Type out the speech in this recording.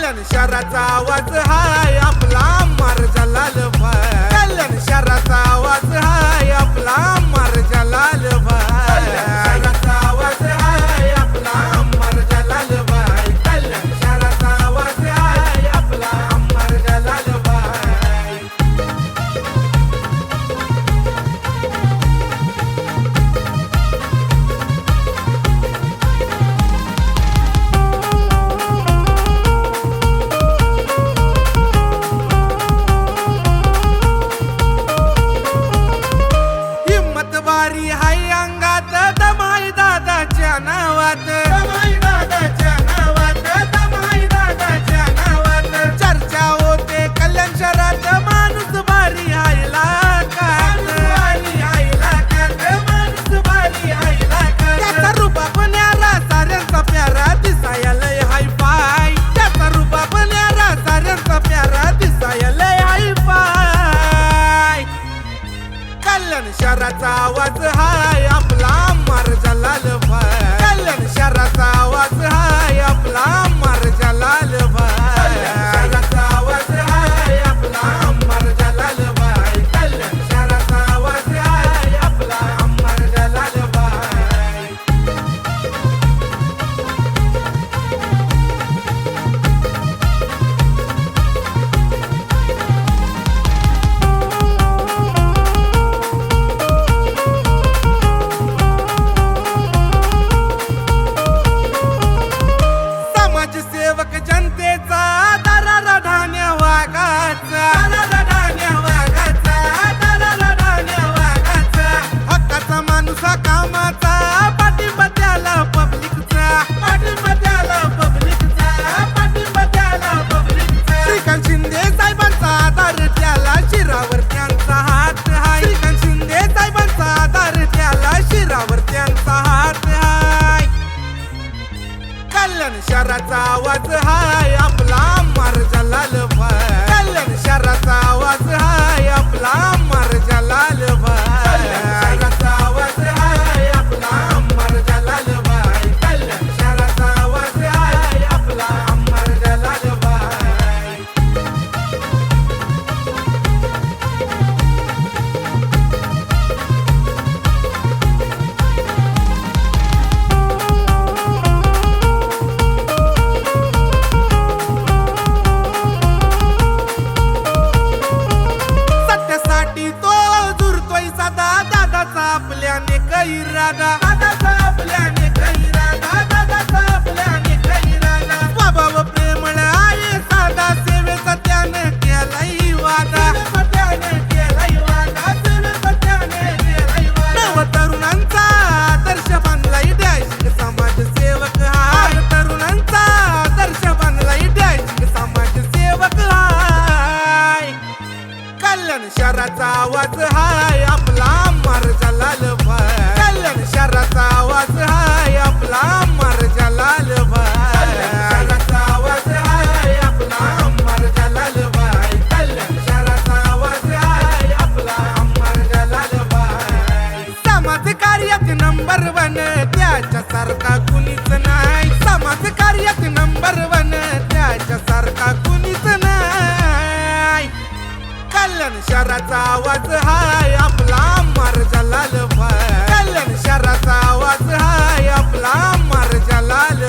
कल्याण शहराचा आवाज हाय आपला मार्जालाल भाई. कल्याण शहराचा आवाज हाय आपला मार्जालाल भाई. शहराचा आवाज हाय आपला मार्जालाल भाई. कल्याण शहराचा आवाज हाय आपला मार्जालाल भाई. वारी हाय अंगात दमाई दादाच्या नावात. दमाई दादाच्या नावात. दमाई दादाच्या नावात. चर्चा होते कल्याण शहरात माणूस भारी हाय लाखात. भारी हाय लाखात. माणूस भारी हाय लाखात. त्याचा रुबाब न्यारा साऱ्यांचा प्यारा दिसाया लय हाय फाय. त्याचा रुबाब न्यारा साऱ्यांचा प्यारा दिसाया लय हाय फाय. कल्याण शहराचा आवाज हाय आपला मार्जालाल भाई. कल्याण शहराचा आवाज हाय आपला मार्जालाल भाई. शहराचा आवाज हाय आपला मार्जालाल भाई. कल्याण शहराचा आवाज हाय आपला मार्जालाल भाई. सेवक जनतेचा दरारा धान्य वागाचा. धान्य वागाचा. धान्य वागाचा. हक्काचा माणूस कामाचा पाठिंबा त्याला पब्लिकचा. पाठिंबा त्याला पब्लिकचा. पाठिंबा त्याला पब्लिकचा. श्रीकांत शिंदे साहेबांचा आधार त्याला शिरावर त्यांचा हात हाय. श्रीकांत शिंदे साहेबांचा आधार त्याला शिरावर त्यांचा हात हाय. कल्याण शहराचा आवाज हाय आपला मार्जालाल भाई. कल्याण शहराचा आवाज हाय आपला मार्जालाल भाई. शहराचा आवाज हाय आपला मार्जालाल भाई. कल्याण शहराचा आवाज हाय आपला मार्जालाल भाई. तो झुरतोय सदा दादाचा आपल्याने कैरादा. दादाचा आपल्याने कैरादा. दादाचा आपल्याने कैरादा. स्वभाव प्रेमळ आहे साधा सेवेचा त्याने केलाय वादा. त्याने केलाय वादा. त्याने केलाय वादा. नव तरुणांचा आदर्श बांधलाय डॅशिंग समाजसेवक हाय. तरुणांचा आदर्श बांधलाय डॅशिंग समाजसेवक हाय. कल्याण शहराचा आवाज हाय आपला मार्जालाल भाई. कल्याण शहराचा आवाज हाय आपला मार्जालाल भाई. शहराचा आवाज हाय आपला मार्जालाल भाई. कल्याण शहराचा आवाज हाय आपला मार्जालाल भाई. समाज कार्यात नंबर 1 त्याच्यासारखा कुणीच नाही. समाज कार्यात नंबर 1 त्याच्यासारखा कुणीच नाही. कल्याण शहराचा आवाज हाय आपला मार्जालाल भाई. कल्याण शहराचा आवाज हाय आपला मार्जालाल